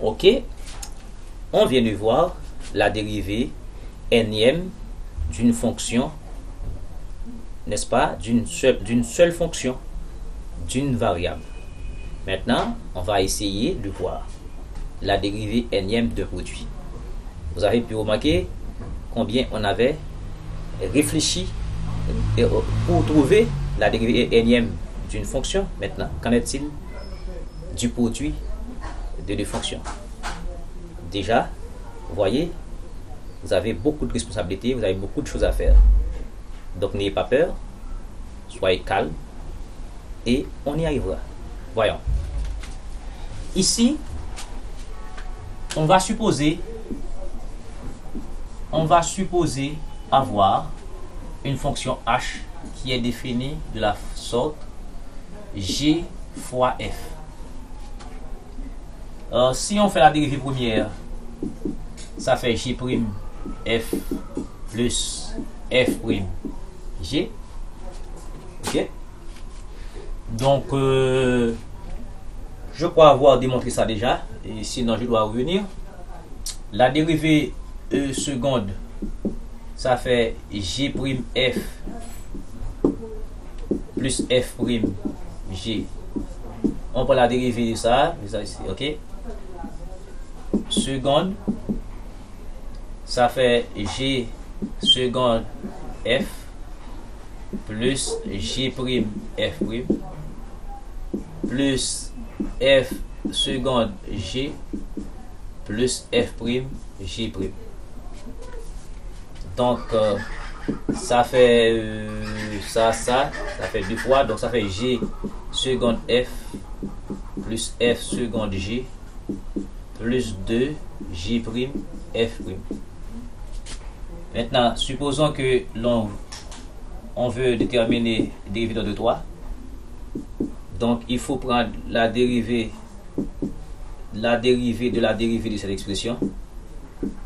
Ok, on vient de voir la dérivée nème d'une fonction, n'est-ce pas, d'une seule fonction, d'une variable. Maintenant, on va essayer de voir la dérivée nème de produit. Vous avez pu remarquer combien on avait réfléchi pour trouver la dérivée nème d'une fonction. Maintenant, qu'en est-il du produit de deux fonctions? Déjà, vous voyez, vous avez beaucoup de responsabilités, vous avez beaucoup de choses à faire. Donc n'ayez pas peur, soyez calme et on y arrivera. Voyons. Ici, on va supposer avoir une fonction h qui est définie de la sorte g fois f. Si on fait la dérivée première, ça fait g' f plus f' g. Ok. Donc, je crois avoir démontré ça déjà, et sinon je dois revenir. La dérivée e seconde, ça fait g' f plus f' g. On prend la dérivée de ça ici, ok. Seconde, ça fait g seconde f plus g' f' plus f seconde g plus f' g'. Donc ça fait ça fait deux fois, donc ça fait g seconde f plus f seconde g plus 2 g' f'. Maintenant, supposons que on veut déterminer la dérivée de 3. Donc, il faut prendre la dérivée de la dérivée de cette expression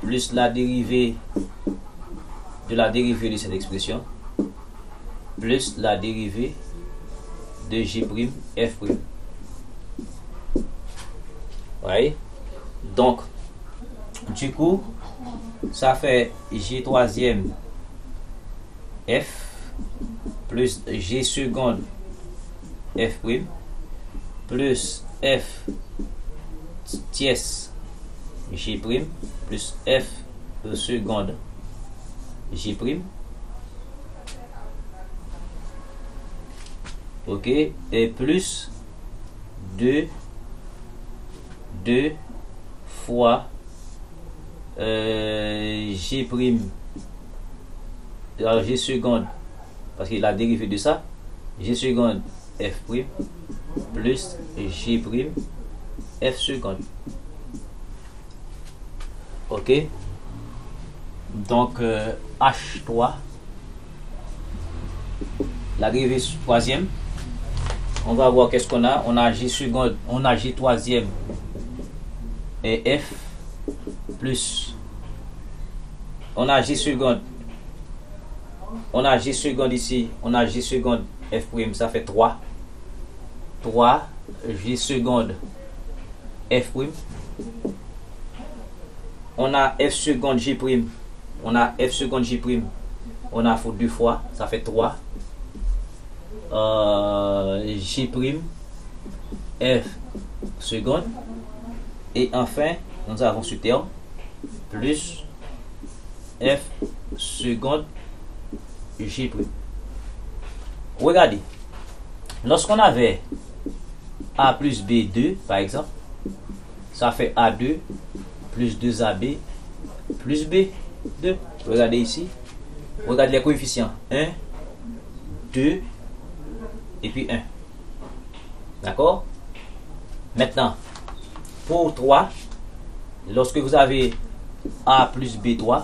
plus la dérivée de la dérivée de cette expression plus la dérivée de g' f'. Ouais. Donc, du coup, ça fait g troisième f plus g seconde f' plus f tierce g' plus f seconde g'. Ok, et plus 2 fois g', alors g seconde, parce que la dérivée de ça, g seconde f' plus g' f seconde. Ok, donc h3, la dérivée troisième, on va voir qu'est-ce qu'on a. On a g seconde, on a g troisième et f plus, on a g seconde ici, on a g seconde f', ça fait 3 g seconde f', on a f seconde g', on a f seconde g', on a deux fois, ça fait 3 g' f seconde, et enfin nous avons ce terme plus f seconde g'. Regardez, lorsqu'on avait a plus b2 par exemple, ça fait a2 plus 2ab plus b2. Regardez ici, regardez les coefficients 1, 2 et puis 1. D'accord? Maintenant, pour 3, lorsque vous avez a plus b3,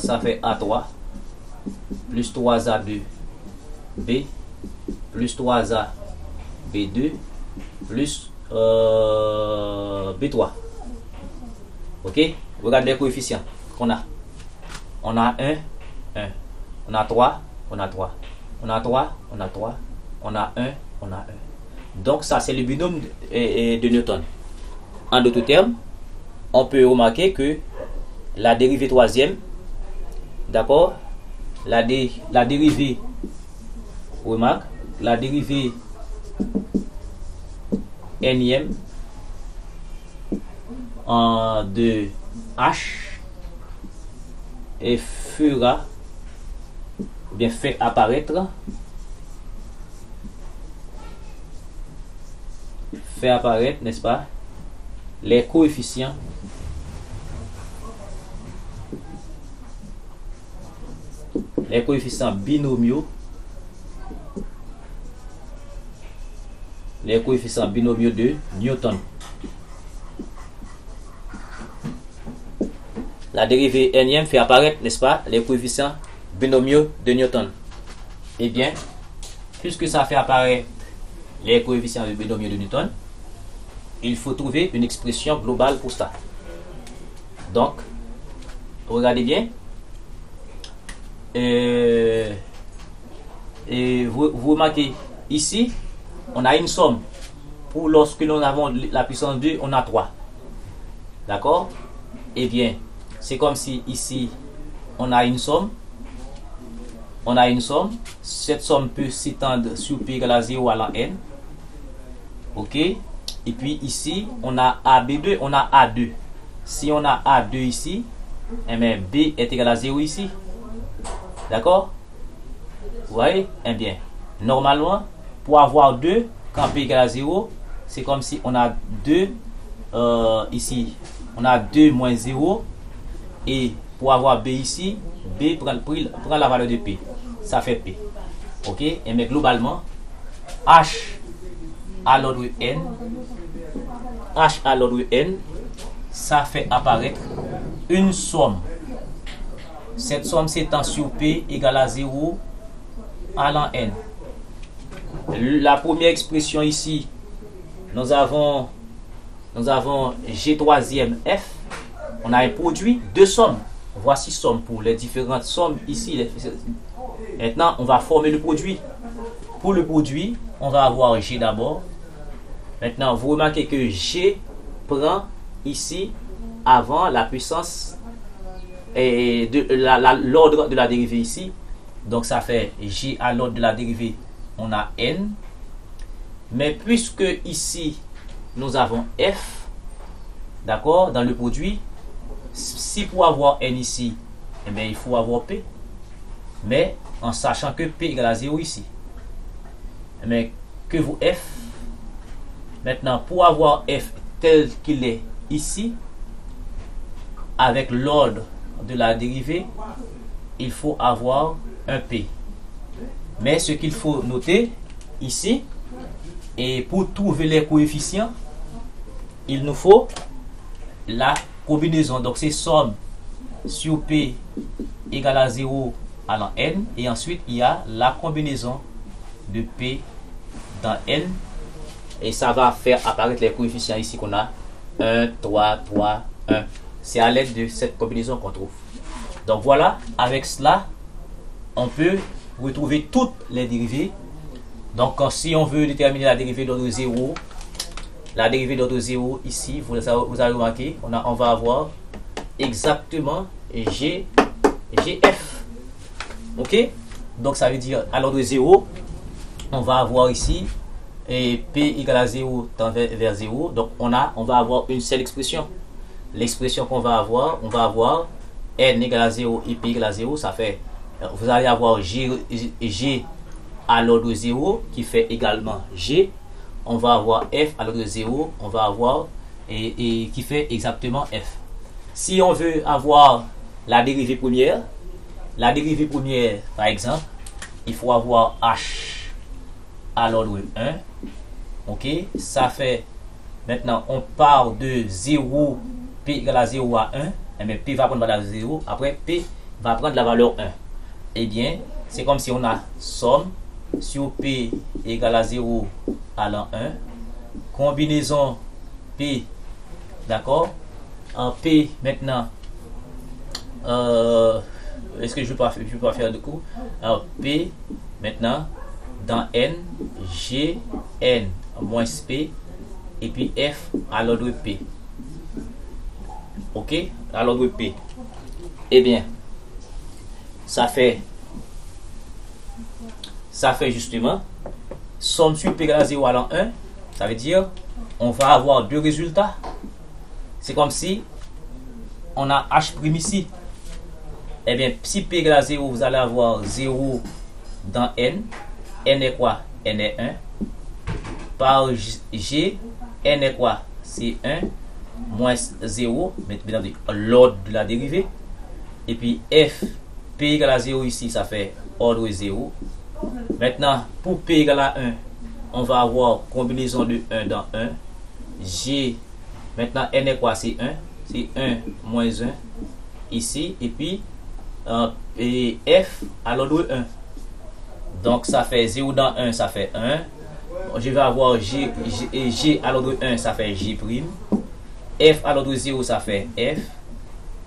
ça fait a3 plus 3a2 b plus 3a b2 plus b3. Ok, regardez les coefficients qu'on a. On a 1, on a 3, on a 3, on a 3, on a 3, on a 1, on a 1. Donc ça c'est le binôme de Newton. En d'autres termes, on peut remarquer que la dérivée troisième, d'accord, la dérivée, remarque, la dérivée nème de h et fera, bien fait apparaître n'est-ce pas, les coefficients binomiaux, de Newton. La dérivée nème fait apparaître, n'est-ce pas, les coefficients binomiaux de Newton. Eh bien, puisque ça fait apparaître les coefficients binomiaux de Newton, il faut trouver une expression globale pour ça. Donc, regardez bien. Et vous remarquez, ici, on a une somme. Pour lorsque nous avons la puissance 2, on a 3. D'accord? Eh bien, c'est comme si ici, on a une somme. Cette somme peut s'étendre sur P égale à 0 à n. Ok? Et puis ici, on a AB2, on a A2. Si on a A2 ici, eh bien, B est égal à 0 ici. D'accord? Vous voyez? Eh bien, normalement, pour avoir 2, quand P égale à 0, c'est comme si on a 2, ici, on a 2 moins 0. Et pour avoir B ici, B prend la valeur de P. Ça fait P. Ok? Et mais globalement, H à l'ordre n, ça fait apparaître une somme. Cette somme s'étend sur P égale à 0 à l'an n. La première expression ici, nous avons G troisième F. On a un produit de sommes. Voici somme pour les différentes sommes ici. Maintenant, on va former le produit. Pour le produit, on va avoir G d'abord. Maintenant, vous remarquez que G prend ici avant la puissance et l'ordre de la dérivée ici. Donc, ça fait G à l'ordre de la dérivée, on a N. Mais puisque ici, nous avons F, d'accord, dans le produit, si pour avoir N ici, eh bien, il faut avoir P. Mais en sachant que P égale à 0 ici. Mais que vaut F? Maintenant, pour avoir F tel qu'il est ici, avec l'ordre de la dérivée, il faut avoir un P. Mais ce qu'il faut noter ici, et pour trouver les coefficients, il nous faut la combinaison. Donc c'est somme sur P égale à 0 à l'an n. Et ensuite, il y a la combinaison de P dans n. Et ça va faire apparaître les coefficients ici qu'on a 1, 3, 3, 1. C'est à l'aide de cette combinaison qu'on trouve. Donc voilà, avec cela, on peut retrouver toutes les dérivées. Donc si on veut déterminer la dérivée d'ordre 0, ici, vous avez remarqué, on va avoir exactement GF. Ok? Donc ça veut dire à l'ordre 0, on va avoir ici et P égale à 0 tend vers 0. Donc on va avoir une seule expression. L'expression qu'on va avoir, on va avoir N égale à 0 et P égale à 0. Ça fait, vous allez avoir G à l'ordre 0 qui fait également G. On va avoir F à l'ordre 0, on va avoir et qui fait exactement F. Si on veut avoir la dérivée première, par exemple, il faut avoir H à l'ordre 1. Ok, ça fait, maintenant on part de 0, P égale à 0 à 1. Mais P va prendre la valeur 0, après P va prendre la valeur 1. Eh bien, c'est comme si on a somme sur P égale à 0 à l'an 1, combinaison P, d'accord, en P maintenant, est-ce que je ne vais pas faire de coup, alors P maintenant dans N, G, N, moins P, et puis F à l'ordre P. Ok, à l'ordre P. Eh bien, ça fait justement somme sur P égale à 0 allant 1. Ça veut dire on va avoir deux résultats. C'est comme si on a H' ici. Eh bien, si P égale à 0, vous allez avoir 0 dans N. N est quoi? N est 1. Par G, N est quoi? C'est 1 moins 0. Maintenant, l'ordre de la dérivée. Et puis F, P égale à 0 ici, ça fait ordre 0. Maintenant, pour P égale à 1, on va avoir combinaison de 1 dans 1. G, maintenant N est quoi? C'est 1. C'est 1 moins 1 ici. Et puis, et F à l'ordre 1. Donc, ça fait 0 dans 1, ça fait 1. Je vais avoir G à l'ordre 1, ça fait G'. F à l'ordre 0, ça fait F.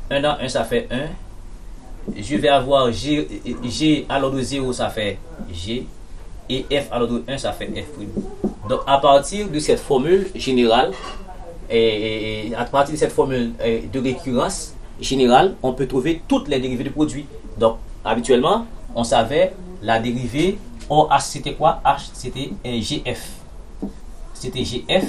1 dans 1, ça fait 1. Je vais avoir G à l'ordre 0, ça fait G. Et F à l'ordre 1, ça fait F'. Donc, à partir de cette formule générale, et à partir de cette formule de récurrence générale, on peut trouver toutes les dérivées de produits. Donc, habituellement, on savait la dérivée OH, c'était quoi? H, c'était GF. C'était GF.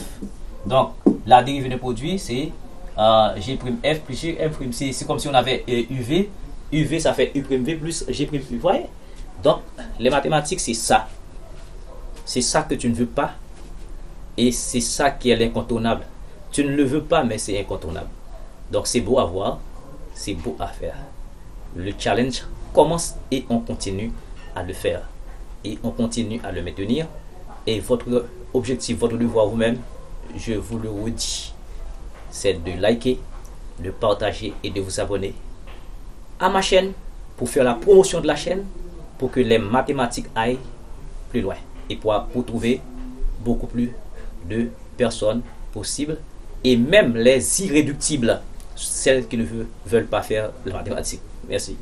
Donc, la dérivée de produit, c'est G'F plus G'M'. C'est comme si on avait UV. UV, ça fait U'V plus G'. Vous voyez? Donc, les mathématiques, c'est ça. C'est ça que tu ne veux pas. Et c'est ça qui est l'incontournable. Tu ne le veux pas, mais c'est incontournable. Donc, c'est beau à voir. C'est beau à faire. Le challenge commence et on continue à le faire. Et on continue à le maintenir. Et votre objectif, votre devoir vous-même, je vous le redis, c'est de liker, de partager et de vous abonner à ma chaîne pour faire la promotion de la chaîne, pour que les mathématiques aillent plus loin et pour trouver beaucoup plus de personnes possibles et même les irréductibles, celles qui ne veulent pas faire la mathématique. Merci.